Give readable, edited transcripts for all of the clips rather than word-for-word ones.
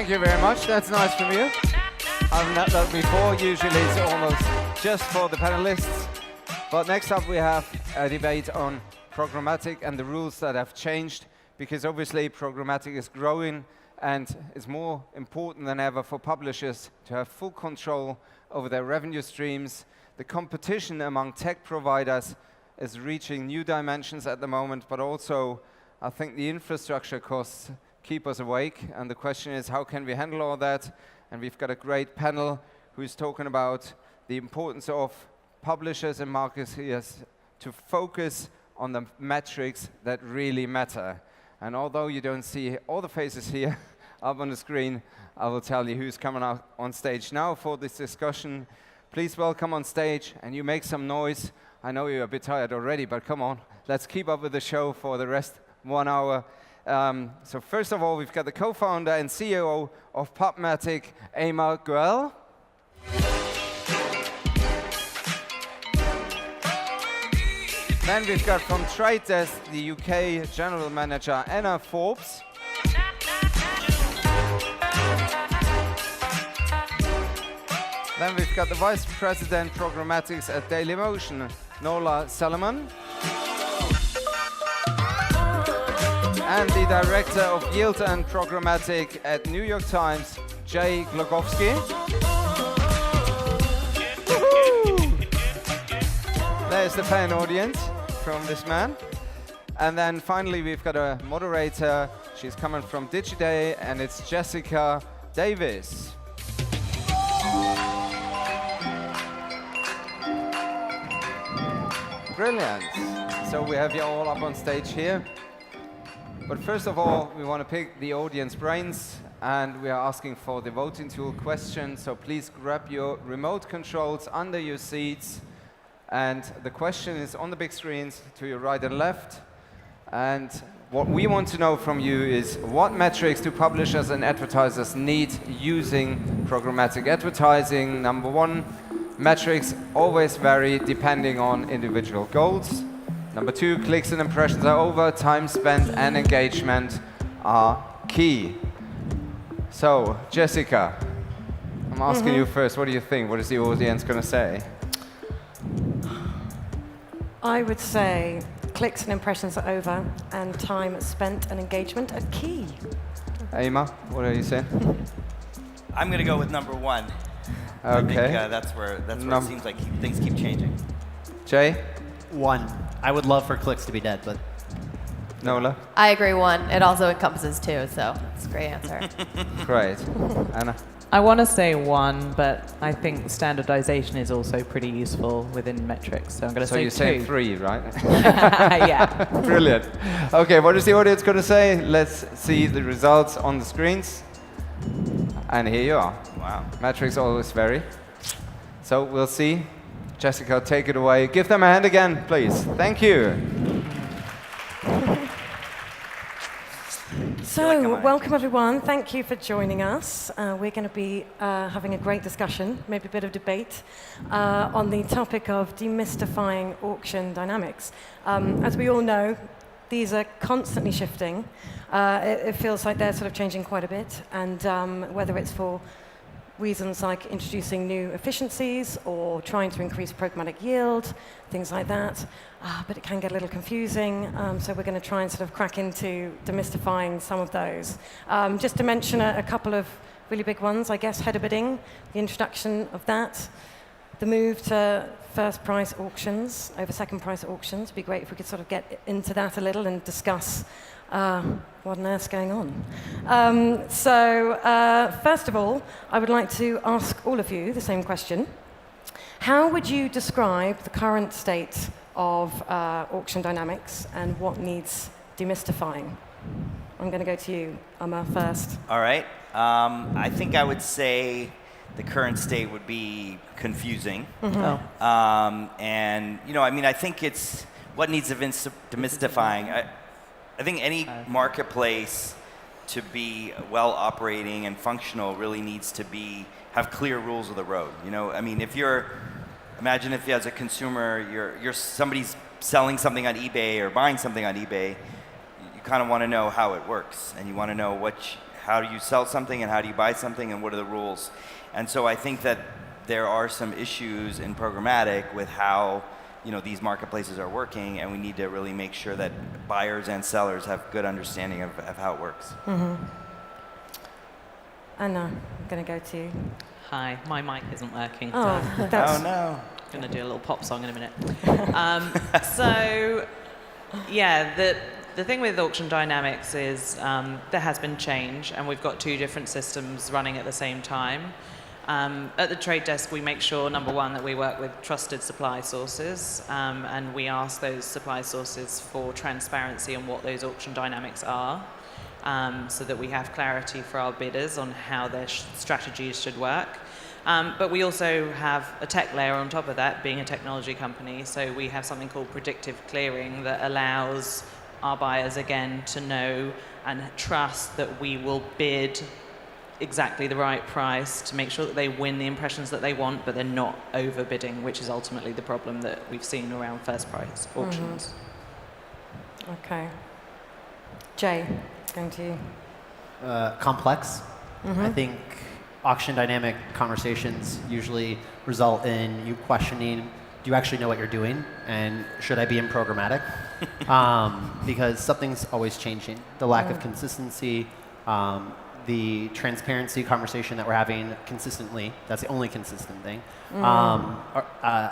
Thank you very much. That's nice from you. I've not done before. Usually it's almost just for the panelists. But next up we have a debate on programmatic and the rules that have changed, because obviously programmatic is growing and it's more important than ever for publishers to have full control over their revenue streams. The competition among tech providers is reaching new dimensions at the moment, but also I think the infrastructure costs keep us awake, and the question is, how can we handle all that? And we've got a great panel who's talking about the importance of publishers and marketers to focus on the metrics that really matter. And although you don't see all the faces here up on the screen, I will tell you who's coming out on stage now for this discussion. Please welcome on stage, and you make some noise. I know you're a bit tired already, but come on, let's keep up with the show for the rest 1 hour. So first of all, we've got the co-founder and CEO of PubMatic, Amar Goel. Then we've got from Trade Desk, the UK General Manager, Anna Forbes. Then we've got the Vice President Programmatics at Dailymotion, Nola Salomon. And the Director of Yield and Programmatic at New York Times, Jay Glogowski. There's the fan audience from this man. And then finally we've got a moderator. She's coming from Digiday, and it's Jessica Davis. Brilliant. So we have you all up on stage here. But first of all, we want to pick the audience brains, and we are asking for the voting tool question. So please grab your remote controls under your seats. And the question is on the big screens to your right and left. And what we want to know from you is, what metrics do publishers and advertisers need using programmatic advertising? Number one, metrics always vary depending on individual goals. Number two, clicks and impressions are over, time spent and engagement are key. So, Jessica, I'm asking you first, what do you think? What is the audience going to say? I would say clicks and impressions are over, and time spent and engagement are key. Amar, what are you saying? I'm going to go with number one. Okay. I think that's where it seems like things keep changing. Jay? One. I would love for clicks to be dead, but... Nola? I agree, one. It also encompasses two, so it's a great answer. Great. Anna? I want to say one, but I think standardization is also pretty useful within metrics, so I'm going to say two. So you say three, right? Yeah. Brilliant. Okay, what is the audience going to say? Let's see the results on the screens. And here you are. Wow. Metrics always vary. So we'll see. Jessica, take it away. Give them a hand again, please. Thank you. So, welcome everyone. Thank you for joining us. We're going to be having a great discussion, maybe a bit of debate, on the topic of demystifying auction dynamics. As we all know, these are constantly shifting. It feels like they're sort of changing quite a bit, and whether it's for reasons like introducing new efficiencies or trying to increase programmatic yield, things like that. But it can get a little confusing, so we're going to try and sort of crack into demystifying some of those. Just to mention a couple of really big ones, I guess, header bidding, the introduction of that, the move to first price auctions over second price auctions. It'd be great if we could sort of get into that a little and discuss what on earth's going on. First of all, I would like to ask all of you the same question. How would you describe the current state of auction dynamics, and what needs demystifying? I'm going to go to you, Amar, first. All right. I think I would say the current state would be confusing. And, I think it's what needs demystifying. I think any marketplace to be well operating and functional really needs to have clear rules of the road. Imagine if as a consumer, you're somebody's selling something on eBay or buying something on eBay, you kind of want to know how it works, and you want to know how do you sell something and how do you buy something and what are the rules. And so I think that there are some issues in programmatic with how these marketplaces are working, and we need to really make sure that buyers and sellers have good understanding of how it works. Anna, I'm going to go to you. Hi, my mic isn't working. Oh, So that's Oh no. I'm going to do a little pop song in a minute. So, yeah, the thing with auction dynamics is there has been change, and we've got two different systems running at the same time. At the trade desk, we make sure, number one, that we work with trusted supply sources, and we ask those supply sources for transparency on what those auction dynamics are, so that we have clarity for our bidders on how their strategies should work. But we also have a tech layer on top of that, being a technology company. So we have something called predictive clearing that allows our buyers, again, to know and trust that we will bid exactly the right price to make sure that they win the impressions that they want, but they're not overbidding, which is ultimately the problem that we've seen around first price auctions. Okay. Jay, going to you. Complex. I think auction dynamic conversations usually result in you questioning, do you actually know what you're doing? And should I be in programmatic? Because something's always changing. The lack of consistency, the transparency conversation that we're having consistently, that's the only consistent thing,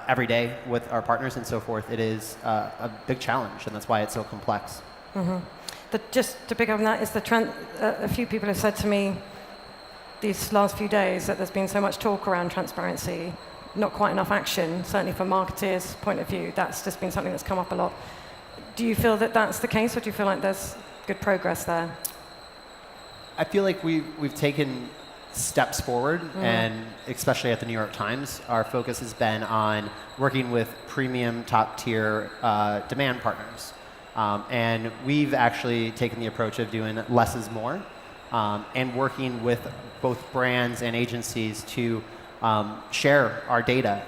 every day with our partners and so forth, it is a big challenge, and that's why it's so complex. Just to pick up on that, is a few people have said to me these last few days that there's been so much talk around transparency, not quite enough action, certainly from marketers' point of view. That's just been something that's come up a lot. Do you feel that that's the case, or do you feel like there's good progress there? I feel like we've taken steps forward, and especially at the New York Times, our focus has been on working with premium, top-tier demand partners. And we've actually taken the approach of doing less is more, and working with both brands and agencies to share our data,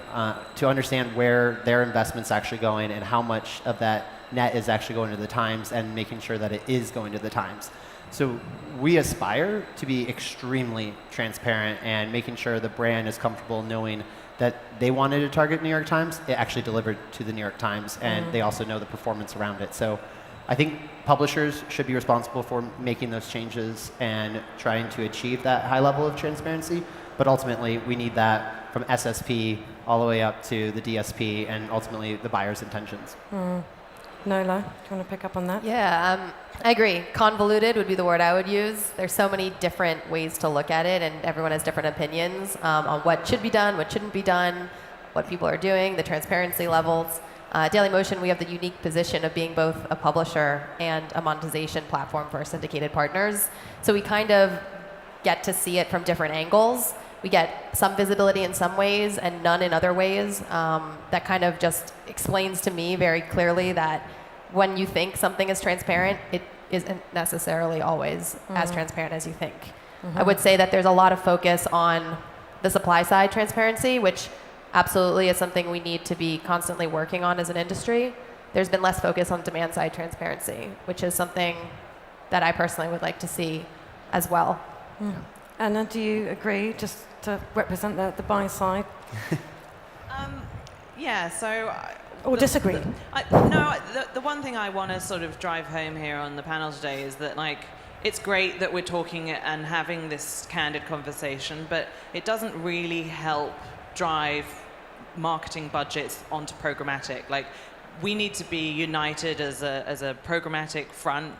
to understand where their investment's actually going and how much of that net is actually going to the Times, and making sure that it is going to the Times. So we aspire to be extremely transparent and making sure the brand is comfortable knowing that they wanted to target New York Times, it actually delivered to the New York Times, and they also know the performance around it. So I think publishers should be responsible for making those changes and trying to achieve that high level of transparency, but ultimately we need that from SSP all the way up to the DSP and ultimately the buyer's intentions. Nola, do you want to pick up on that? Yeah, I agree. Convoluted would be the word I would use. There's so many different ways to look at it, and everyone has different opinions on what should be done, what shouldn't be done, what people are doing, the transparency levels. Dailymotion, we have the unique position of being both a publisher and a monetization platform for our syndicated partners. So we kind of get to see it from different angles. We get some visibility in some ways and none in other ways. That kind of just explains to me very clearly that when you think something is transparent, it isn't necessarily always as transparent as you think. I would say that there's a lot of focus on the supply side transparency, which absolutely is something we need to be constantly working on as an industry. There's been less focus on demand side transparency, which is something that I personally would like to see as well. Anna, do you agree, just to represent the buy side? Yeah, so... Or disagree? The one thing I want to sort of drive home here on the panel today is that, like, it's great that we're talking and having this candid conversation, but it doesn't really help drive marketing budgets onto programmatic. Like, we need to be united as a programmatic front,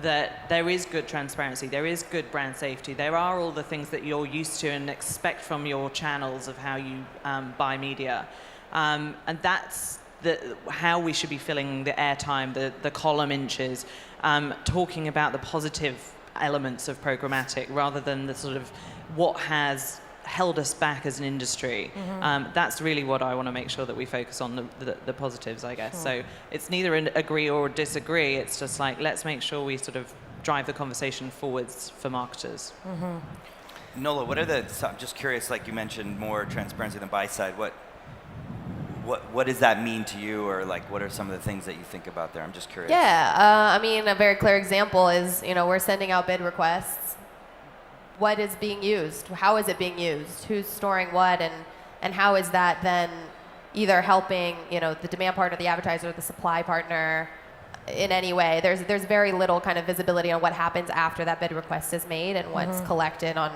that there is good transparency, there is good brand safety, there are all the things that you're used to and expect from your channels of how you buy media. And that's how we should be filling the airtime, the column inches, talking about the positive elements of programmatic rather than the sort of what has held us back as an industry. That's really what I want to make sure that we focus on, the positives, I guess. So it's neither an agree or disagree, it's just like, let's make sure we sort of drive the conversation forwards for marketers. Nola, I'm just curious, like you mentioned more transparency than buy side, what does that mean to you, or like what are some of the things that you think about there? I'm just curious. Yeah, I mean, a very clear example is, we're sending out bid requests. what is being used, how is it being used, who's storing what, and how is that then either helping, the demand partner, the advertiser, the supply partner in any way. There's very little kind of visibility on what happens after that bid request is made and what's collected on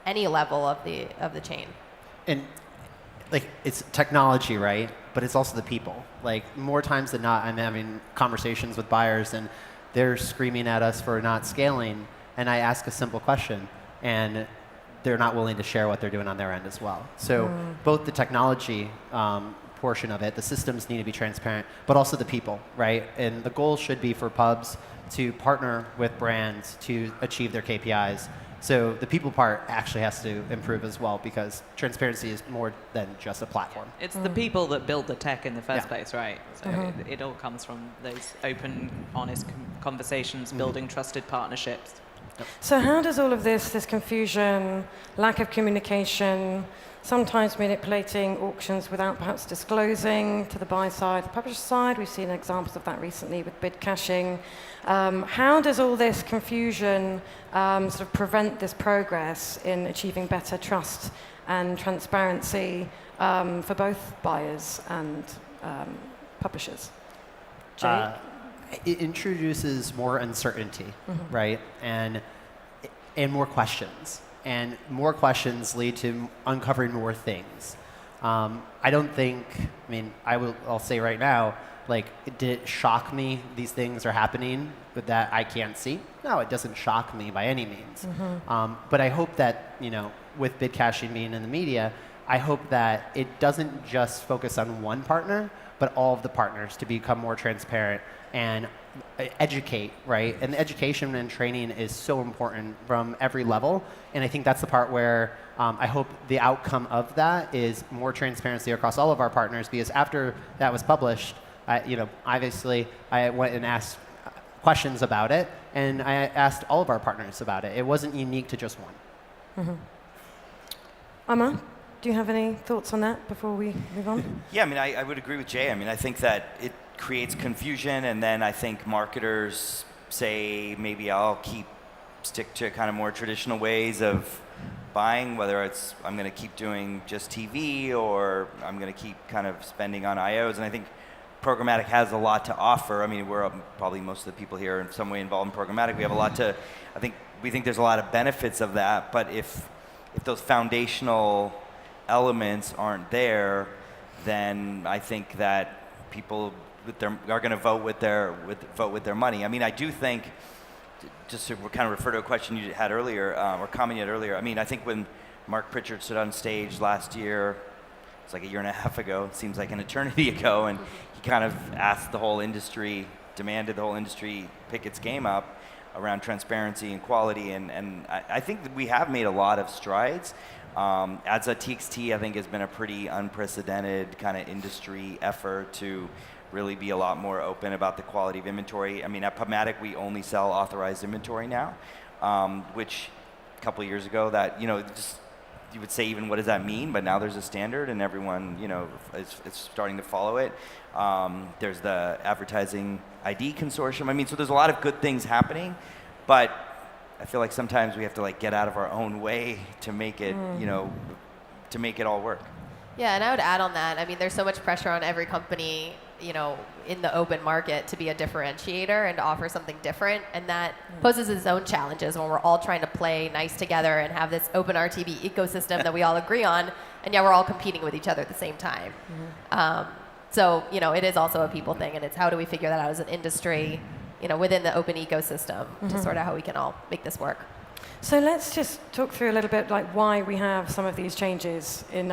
any level of the chain. And like, it's technology, right? But it's also the people. Like, more times than not, I'm having conversations with buyers and they're screaming at us for not scaling, and I ask a simple question, and they're not willing to share what they're doing on their end as well. So both the technology portion of it, the systems need to be transparent, but also the people, right? And the goal should be for pubs to partner with brands to achieve their KPIs. So the people part actually has to improve as well, because transparency is more than just a platform. It's the people that build the tech in the first Yeah. place, right? So it all comes from those open, honest conversations, building trusted partnerships. So how does all of this confusion, lack of communication, sometimes manipulating auctions without perhaps disclosing to the buy side, the publisher side, we've seen examples of that recently with bid caching. How does all this confusion sort of prevent this progress in achieving better trust and transparency for both buyers and publishers? Jake? It introduces more uncertainty, right? And more questions. And more questions lead to uncovering more things. I don't think, I'll say right now, like, did it shock me these things are happening that I can't see? No, it doesn't shock me by any means. But I hope that, with bid caching being in the media, I hope that it doesn't just focus on one partner, but all of the partners to become more transparent and educate, right? And the education and training is so important from every level. And I think that's the part where I hope the outcome of that is more transparency across all of our partners, because after that was published, obviously I went and asked questions about it, and I asked all of our partners about it. It wasn't unique to just one. Amar, do you have any thoughts on that before we move on? Yeah, I would agree with Jay. I think that it creates confusion, and then I think marketers say, maybe I'll stick to kind of more traditional ways of buying, whether it's I'm going to keep doing just TV or I'm going to keep kind of spending on IOs. And I think programmatic has a lot to offer. We're probably most of the people here in some way involved in programmatic. We have a lot to, we think there's a lot of benefits of that, but if those foundational elements aren't there, then I think that people are going to vote with their money. I do think, just to kind of refer to a question you had earlier, or comment you had earlier, I think when Mark Pritchard stood on stage last year, it's like a year and a half ago, it seems like an eternity ago, and he kind of asked the whole industry, demanded the whole industry pick its game up around transparency and quality, and I think that we have made a lot of strides. Ads at TXT, I think, has been a pretty unprecedented kind of industry effort to really be a lot more open about the quality of inventory. At PubMatic, we only sell authorized inventory now, which a couple of years ago, that, you would say, even what does that mean? But now there's a standard, and everyone, is starting to follow it. There's the Advertising ID Consortium. So there's a lot of good things happening, but I feel like sometimes we have to get out of our own way to make it, to make it all work. Yeah, and I would add on that, there's so much pressure on every company, in the open market to be a differentiator and to offer something different, and that poses its own challenges when we're all trying to play nice together and have this open RTB ecosystem that we all agree on, and yet we're all competing with each other at the same time. So, it is also a people thing, and it's how do we figure that out as an industry, within the open ecosystem to sort of how we can all make this work. So let's just talk through a little bit why we have some of these changes in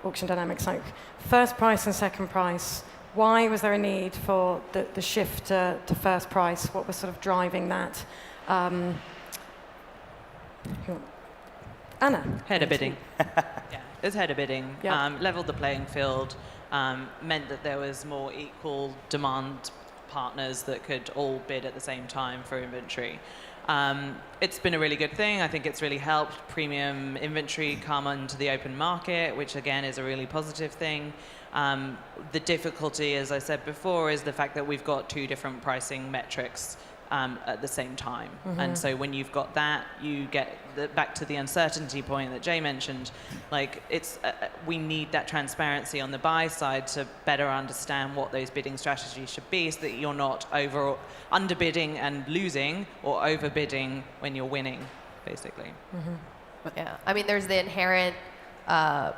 auction dynamics, like first price and second price. Why was there a need for the shift to first price? What was sort of driving that? Anna? Header bidding. Yeah, it was header bidding. Yeah. Leveled the playing field, meant that there was more equal demand partners that could all bid at the same time for inventory. It's been a really good thing. I think it's really helped premium inventory come onto the open market, which again is a really positive thing. The difficulty, as I said before, is the fact that we've got two different pricing metrics at the same time. And so when you've got that, you get back to the uncertainty point that Jay mentioned. Like we need that transparency on the buy side to better understand what those bidding strategies should be, so that you're not underbidding and losing, or overbidding when you're winning, basically. Yeah, I mean, there's the inherent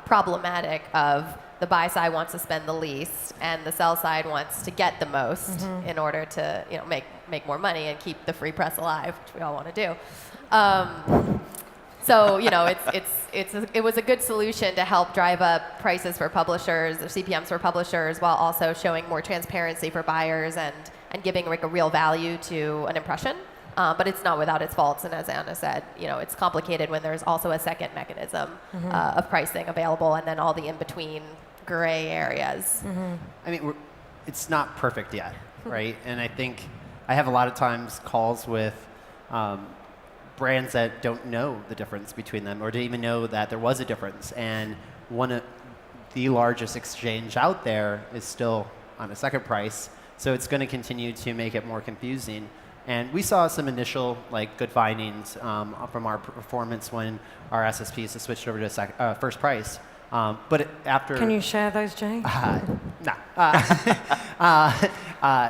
problematic of the buy side wants to spend the least, and the sell side wants to get the most in order to, make more money and keep the free press alive, which we all want to do. So, it was a good solution to help drive up prices for publishers, or CPMs for publishers, while also showing more transparency for buyers and giving like a real value to an impression. But it's not without its faults, and as Anna said, it's complicated when there's also a second mechanism of pricing available, and then all the in-between gray areas. I mean, it's not perfect yet, right? And I think I have a lot of times calls with brands that don't know the difference between them, or didn't even know that there was a difference. And one of the largest exchange out there is still on a second price, so it's going to continue to make it more confusing. And we saw some initial good findings from our performance when our SSPs switched over to first price. But after... Can you share those, Jay? No.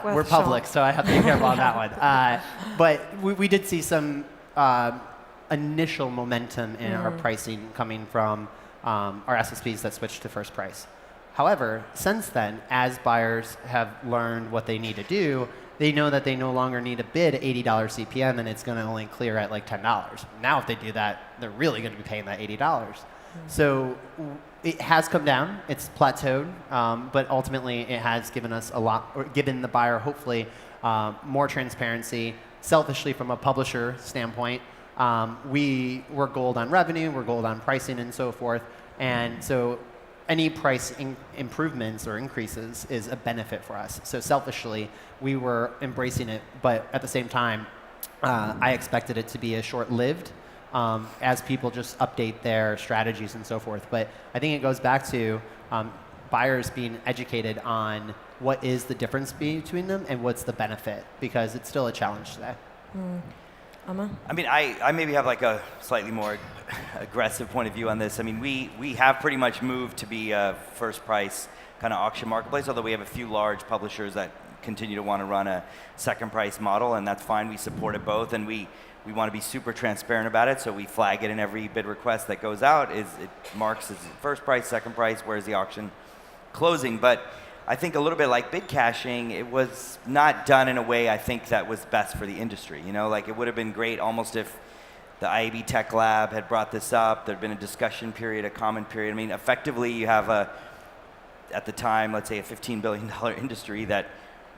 We're public, so I have to be careful on that one. But we did see some initial momentum in our pricing coming from our SSPs that switched to first price. However, since then, as buyers have learned what they need to do, they know that they no longer need to bid $80 CPM, and it's going to only clear at like $10. Now, if they do that, they're really going to be paying that $80. So it has come down. It's plateaued, but ultimately it has given us a lot, or given the buyer hopefully more transparency. Selfishly, from a publisher standpoint, we're gold on revenue, we're gold on pricing, and so forth. And so any price improvements or increases is a benefit for us. So selfishly, we were embracing it, but at the same time, I expected it to be a short-lived as people just update their strategies and so forth. But I think it goes back to buyers being educated on what is the difference between them and what's the benefit, because it's still a challenge today. Amar? I mean, I maybe have like a slightly more aggressive point of view on this. I mean, we have pretty much moved to be a first price kind of auction marketplace, although we have a few large publishers that continue to want to run a second price model, and that's fine. We support it both, and we want to be super transparent about it, so we flag it in every bid request that goes out. It marks as first price, second price, where's the auction closing. But I think a little bit like bid caching, it was not done in a way I think that was best for the industry. Like it would have been great almost if the IAB Tech Lab had brought this up. There'd been a discussion period, a comment period. I mean, effectively you have at the time, let's say a $15 billion industry that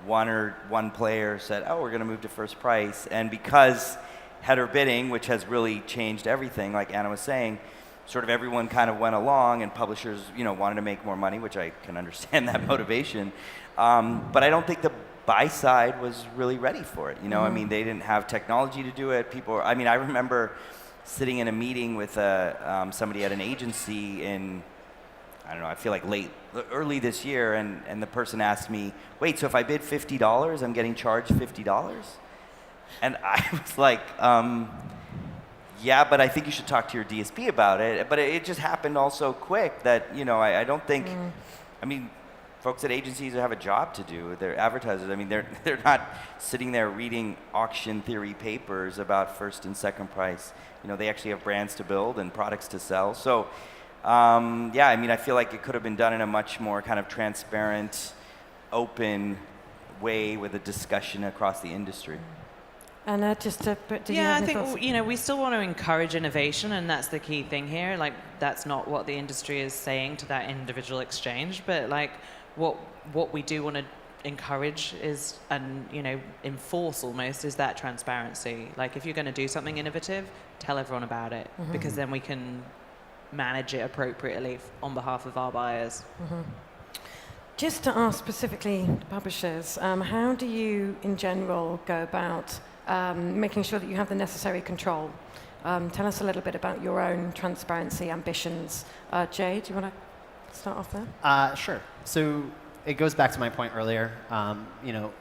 one player said, oh, we're going to move to first price. And because header bidding, which has really changed everything, like Anna was saying, sort of everyone kind of went along, and publishers, wanted to make more money, which I can understand that motivation. But I don't think the buy side was really ready for it. I mean, they didn't have technology to do it. I remember sitting in a meeting with somebody at an agency in, I don't know, I feel like early this year, and the person asked me, wait, so if I bid $50, I'm getting charged $50? And I was like, yeah, but I think you should talk to your DSP about it. But it just happened all so quick that, I don't think, I mean, folks at agencies have a job to do. They're advertisers. I mean, they're not sitting there reading auction theory papers about first and second price. They actually have brands to build and products to sell. So, yeah, I mean, I feel like it could have been done in a much more kind of transparent, open way with a discussion across the industry. And just to put, I think we still want to encourage innovation, and that's the key thing here. Like, that's not what the industry is saying to that individual exchange, but like what we do want to encourage is, and enforce almost, is that transparency. Like, if you're going to do something innovative, tell everyone about it, because then we can manage it appropriately on behalf of our buyers. Just to ask specifically to publishers, how do you in general go about making sure that you have the necessary control? Tell us a little bit about your own transparency ambitions. Jay, do you want to start off there? Sure. So it goes back to my point earlier.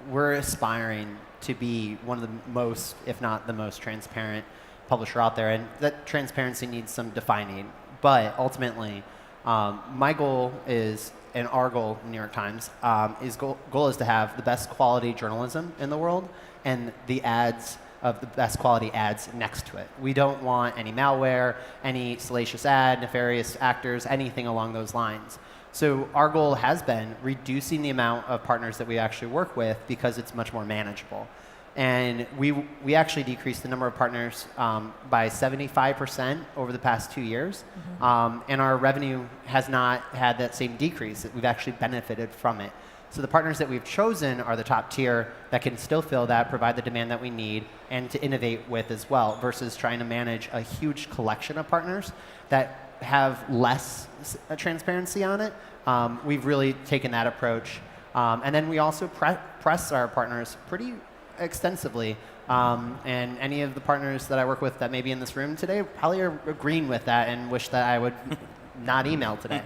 We're aspiring to be one of the most, if not the most transparent publisher out there. And that transparency needs some defining. But ultimately, my goal is, and our goal in New York Times, goal is to have the best quality journalism in the world and the ads of the best quality ads next to it. We don't want any malware, any salacious ad, nefarious actors, anything along those lines. So our goal has been reducing the amount of partners that we actually work with because it's much more manageable. And we actually decreased the number of partners by 75% over the past 2 years. And our revenue has not had that same decrease. We've actually benefited from it. So the partners that we've chosen are the top tier that can still fill that, provide the demand that we need, and to innovate with as well, versus trying to manage a huge collection of partners that have less transparency on it. We've really taken that approach. And then we also press our partners pretty extensively. And any of the partners that I work with that may be in this room today probably are agreeing with that and wish that I would not email today.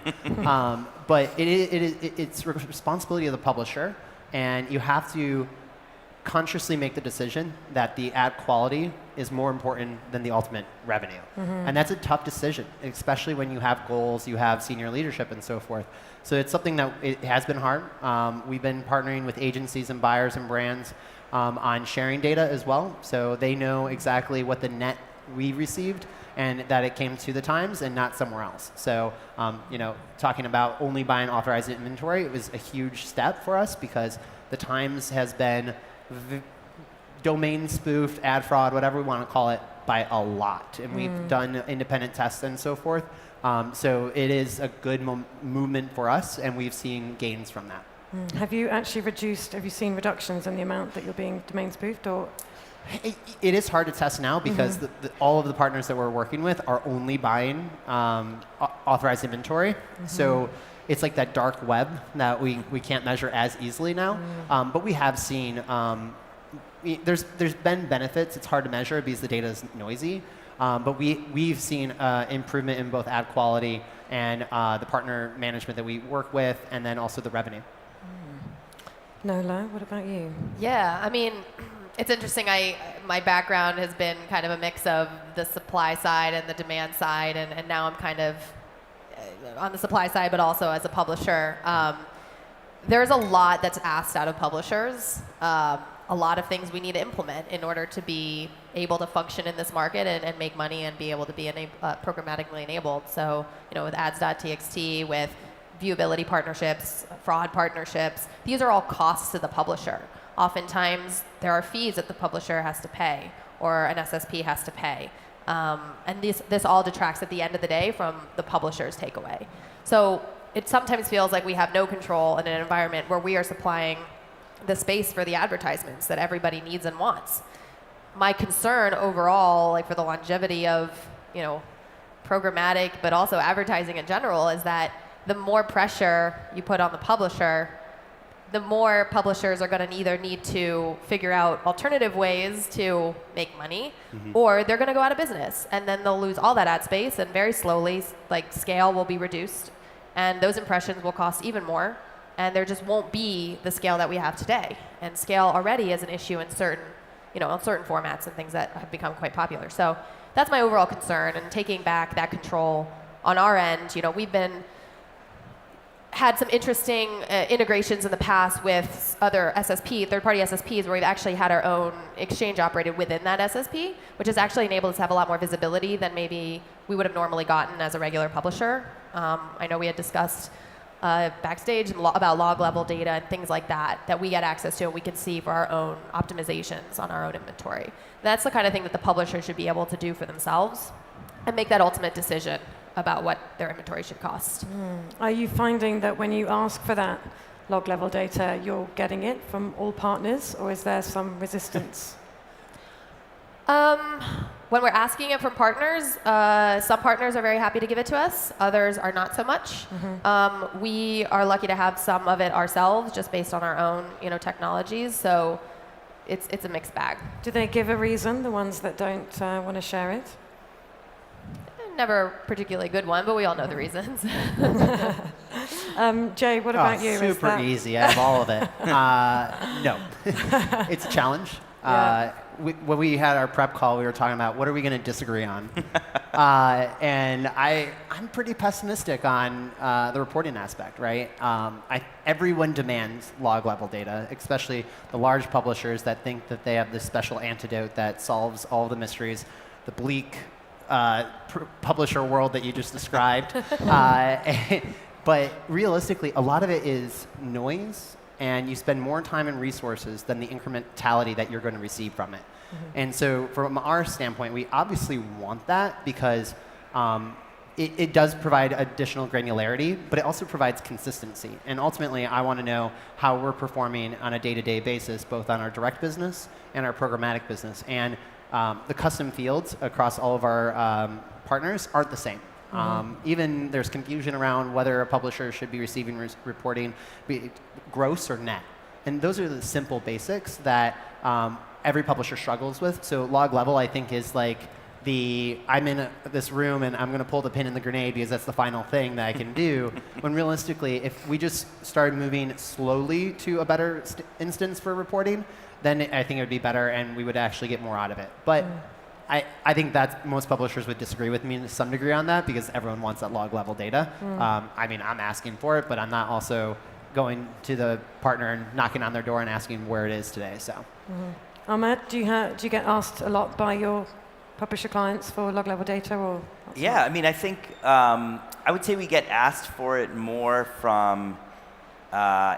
But it's responsibility of the publisher, and you have to consciously make the decision that the ad quality is more important than the ultimate revenue. And that's a tough decision, especially when you have goals, you have senior leadership and so forth. So it's something that it has been hard. We've been partnering with agencies and buyers and brands on sharing data as well. So they know exactly what the net we received and that it came to the Times and not somewhere else. So, talking about only buying authorized inventory, it was a huge step for us because the Times has been domain spoofed, ad fraud, whatever we want to call it, by a lot. And we've done independent tests and so forth. So it is a good movement for us, and we've seen gains from that. Have you seen reductions in the amount that you're being domain spoofed, or? It is hard to test now because all of the partners that we're working with are only buying authorized inventory. So it's like that dark web that we can't measure as easily now. But we have seen, there's been benefits. It's hard to measure because the data is noisy. But we've seen improvement in both ad quality and the partner management that we work with, and then also the revenue. Nola, what about you? Yeah, I mean, it's interesting. My background has been kind of a mix of the supply side and the demand side, and now I'm kind of on the supply side, but also as a publisher. There's a lot that's asked out of publishers. A lot of things we need to implement in order to be able to function in this market and make money and be able to be programmatically enabled. So, with ads.txt, with viewability partnerships, fraud partnerships, these are all costs to the publisher. Oftentimes, there are fees that the publisher has to pay or an SSP has to pay. And this all detracts at the end of the day from the publisher's takeaway. So it sometimes feels like we have no control in an environment where we are supplying the space for the advertisements that everybody needs and wants. My concern overall, like for the longevity of, programmatic, but also advertising in general, is that the more pressure you put on the publisher, the more publishers are going to either need to figure out alternative ways to make money, or they're going to go out of business, and then they'll lose all that ad space, and very slowly, scale will be reduced, and those impressions will cost even more, and there just won't be the scale that we have today. And scale already is an issue in certain, on certain formats and things that have become quite popular. So that's my overall concern, and taking back that control on our end. We've had some interesting integrations in the past with other third-party SSPs, where we've actually had our own exchange operated within that SSP, which has actually enabled us to have a lot more visibility than maybe we would have normally gotten as a regular publisher. I know we had discussed backstage about log-level data and things like that we get access to and we can see for our own optimizations on our own inventory. That's the kind of thing that the publisher should be able to do for themselves and make that ultimate decision about what their inventory should cost. Are you finding that when you ask for that log-level data, you're getting it from all partners, or is there some resistance? When we're asking it from partners, some partners are very happy to give it to us. Others are not so much. We are lucky to have some of it ourselves, just based on our own, technologies. So it's a mixed bag. Do they give a reason, the ones that don't want to share it? Never a particularly good one, but we all know the reasons. Jay, what about you? Is Super that- easy out of all of it. No, it's a challenge. Yeah. When we had our prep call, we were talking about what are we going to disagree on, and I'm pretty pessimistic on the reporting aspect. Right? Everyone demands log level data, especially the large publishers that think that they have this special antidote that solves all the mysteries. The bleak publisher world that you just described. But realistically, a lot of it is noise, and you spend more time and resources than the incrementality that you're going to receive from it. And so from our standpoint, we obviously want that because it does provide additional granularity, but it also provides consistency. And ultimately, I want to know how we're performing on a day-to-day basis, both on our direct business and our programmatic business. And the custom fields across all of our partners aren't the same. Even there's confusion around whether a publisher should be receiving reporting, be it gross or net. And those are the simple basics that every publisher struggles with. So log level, I think, is like I'm in this room and I'm going to pull the pin in the grenade because that's the final thing that I can do. When realistically, if we just started moving slowly to a better instance for reporting, then I think it would be better and we would actually get more out of it. But I think that most publishers would disagree with me to some degree on that because everyone wants that log level data. I mean, I'm asking for it, but I'm not also going to the partner and knocking on their door and asking where it is today. So, Ahmed, do you get asked a lot by your publisher clients for log level data, or? Yeah, I mean, I think I would say we get asked for it more from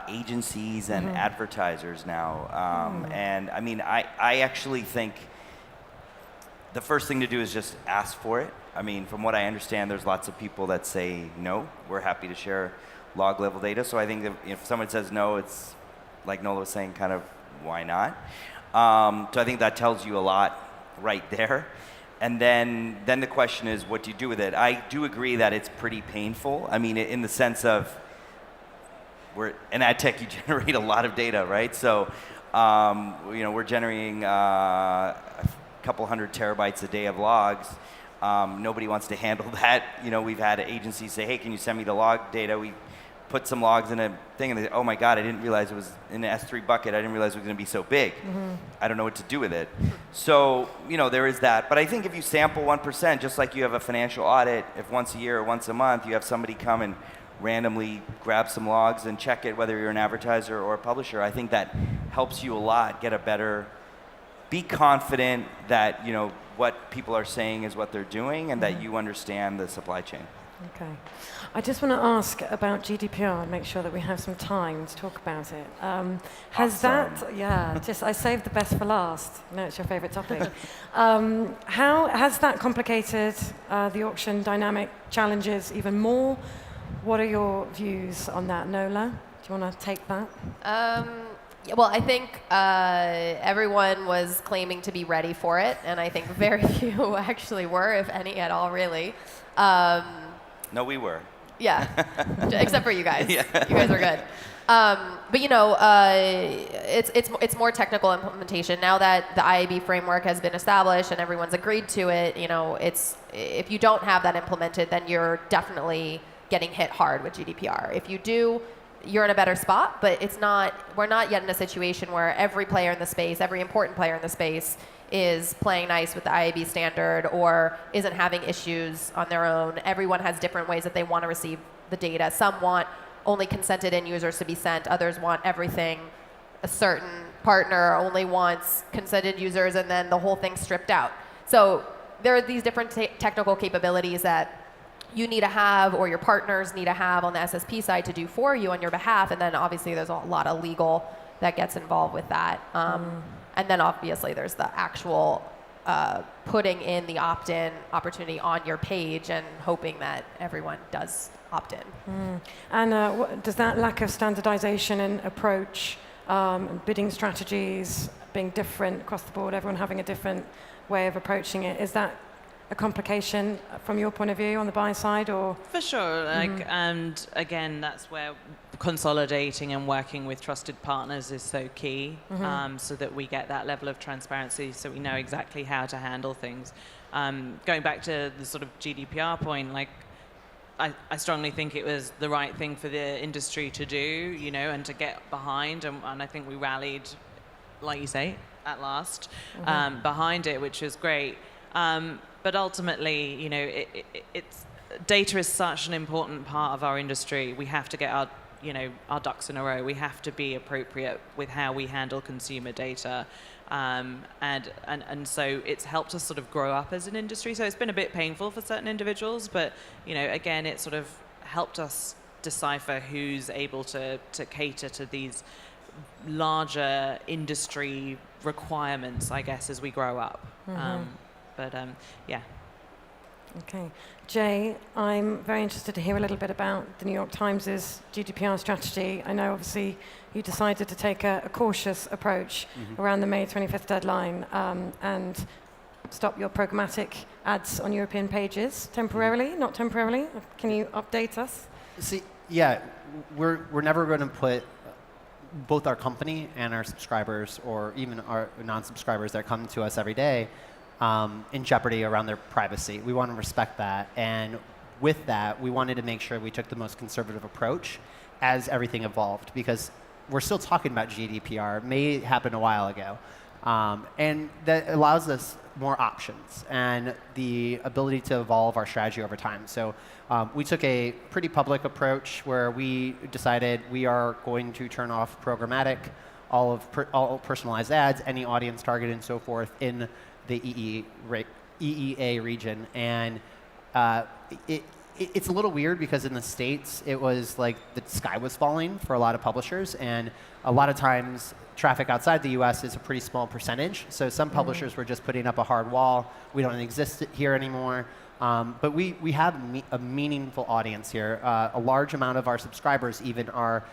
agencies and advertisers now. And I mean, I actually think the first thing to do is just ask for it. I mean, from what I understand, there's lots of people that say no, we're happy to share log level data. So I think that if someone says no, it's like Nola was saying, kind of why not? So I think that tells you a lot right there. And then the question is, what do you do with it? I do agree that it's pretty painful. I mean, in the sense of, in ad tech, you generate a lot of data, right? So, we're generating a couple hundred terabytes a day of logs. Nobody wants to handle that. We've had agencies say, hey, can you send me the log data? We put some logs in a thing and they say, oh my God, I didn't realize it was in an S3 bucket. I didn't realize it was going to be so big. I don't know what to do with it. So, there is that. But I think if you sample 1%, just like you have a financial audit, if once a year or once a month you have somebody come and randomly grab some logs and check it, whether you're an advertiser or a publisher, I think that helps you a lot get a better, be confident that, what people are saying is what they're doing and that you understand the supply chain. Okay. I just want to ask about GDPR and make sure that we have some time to talk about it. Has I saved the best for last. I know it's your favorite topic. How has that complicated the auction dynamic challenges even more? What are your views on that, Nola? Do you want to take that? Well, I think everyone was claiming to be ready for it, and I think very few actually were, if any at all, really. No, we were. Yeah, except for you guys. Yeah. You guys are good. But it's more technical implementation now that the IAB framework has been established and everyone's agreed to it. It's if you don't have that implemented, then you're definitely getting hit hard with GDPR. If you do, you're in a better spot, but we're not yet in a situation where every player in the space, every important player in the space is playing nice with the IAB standard or isn't having issues on their own. Everyone has different ways that they want to receive the data. Some want only consented end users to be sent. Others want everything. A certain partner only wants consented users and then the whole thing stripped out. So there are these different technical capabilities that you need to have or your partners need to have on the SSP side to do for you on your behalf. And then obviously there's a lot of legal that gets involved with that. And then obviously there's the actual putting in the opt-in opportunity on your page and hoping that everyone does opt in. And does that lack of standardization and approach, bidding strategies being different across the board, everyone having a different way of approaching it, is that a complication from your point of view on the buy side, or? For sure, and again, that's where consolidating and working with trusted partners is so key, so that we get that level of transparency, so we know exactly how to handle things. Going back to the sort of GDPR point, like, I strongly think it was the right thing for the industry to do, you know, and to get behind, and I think we rallied, like you say, at last, behind it, which is great. But ultimately, you know, it's data is such an important part of our industry. We have to get our ducks in a row. We have to be appropriate with how we handle consumer data. And so it's helped us sort of grow up as an industry. So it's been a bit painful for certain individuals, but, you know, again, it sort of helped us decipher who's able to cater to these larger industry requirements, I guess, as we grow up. Yeah. Okay. Jay, I'm very interested to hear a little bit about the New York Times' GDPR strategy. I know, obviously, you decided to take a cautious approach around the May 25th deadline and stop your programmatic ads on European pages temporarily, not temporarily. Can you update us? See, yeah, we're never going to put both our company and our subscribers, or even our non-subscribers that come to us every day, in jeopardy around their privacy. We want to respect that, and with that, we wanted to make sure we took the most conservative approach as everything evolved, because we're still talking about GDPR. It may happen a while ago, and that allows us more options and the ability to evolve our strategy over time. So we took a pretty public approach where we decided we are going to turn off programmatic, all personalized ads, any audience targeted, and so forth in the EEA region. And it's a little weird because in the States, it was like the sky was falling for a lot of publishers, and a lot of times traffic outside the US is a pretty small percentage. So some publishers were just putting up a hard wall. We don't exist here anymore. But we have a meaningful audience here. A large amount of our subscribers even are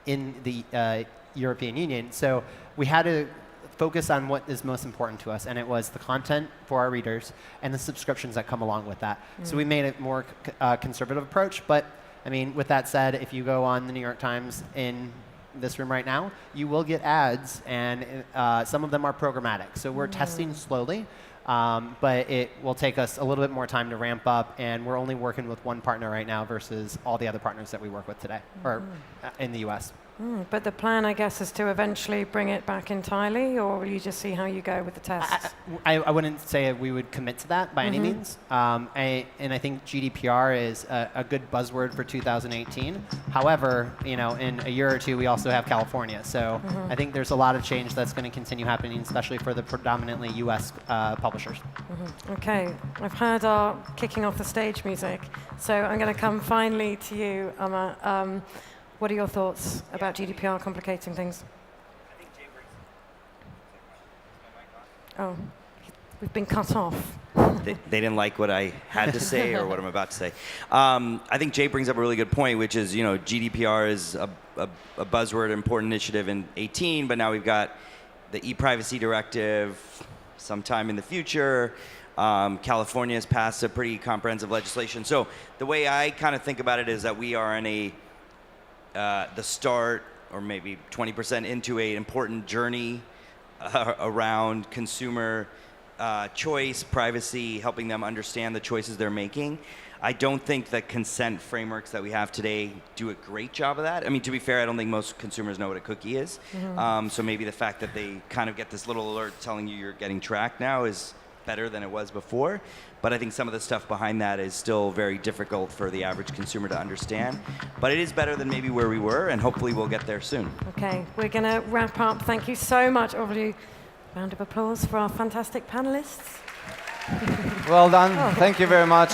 in the European Union. So we had to focus on what is most important to us, and it was the content for our readers and the subscriptions that come along with that. So we made a more conservative approach. But I mean, with that said, if you go on the New York Times in this room right now, you will get ads, and some of them are programmatic. So we're testing slowly, but it will take us a little bit more time to ramp up, and we're only working with one partner right now versus all the other partners that we work with today, or in the US. But the plan, I guess, is to eventually bring it back entirely, or will you just see how you go with the tests? I wouldn't say we would commit to that by any means. And I think GDPR is a good buzzword for 2018. However, you know, in a year or two, we also have California. So I think there's a lot of change that's going to continue happening, especially for the predominantly US publishers. Okay, I've heard our kicking off the stage music, so I'm going to come finally to you, Amar. What are your thoughts about GDPR complicating things? I think Jay brings. Oh, we've been cut off. They didn't like what I had to say or what I'm about to say. I think Jay brings up a really good point, which is, you know, GDPR is a buzzword, important initiative in 18, but now we've got the e-privacy directive sometime in the future. California has passed a pretty comprehensive legislation. So the way I kind of think about it is that we are in the start, or maybe 20% into an important journey around consumer choice, privacy, helping them understand the choices they're making. I don't think the consent frameworks that we have today do a great job of that. I mean, to be fair, I don't think most consumers know what a cookie is. So maybe the fact that they kind of get this little alert telling you you're getting tracked now is better than it was before. But I think some of the stuff behind that is still very difficult for the average consumer to understand. But it is better than maybe where we were, and hopefully we'll get there soon. Okay, we're going to wrap up. Thank you so much, Aubrey. Round of applause for our fantastic panelists. Well done. Thank you very much.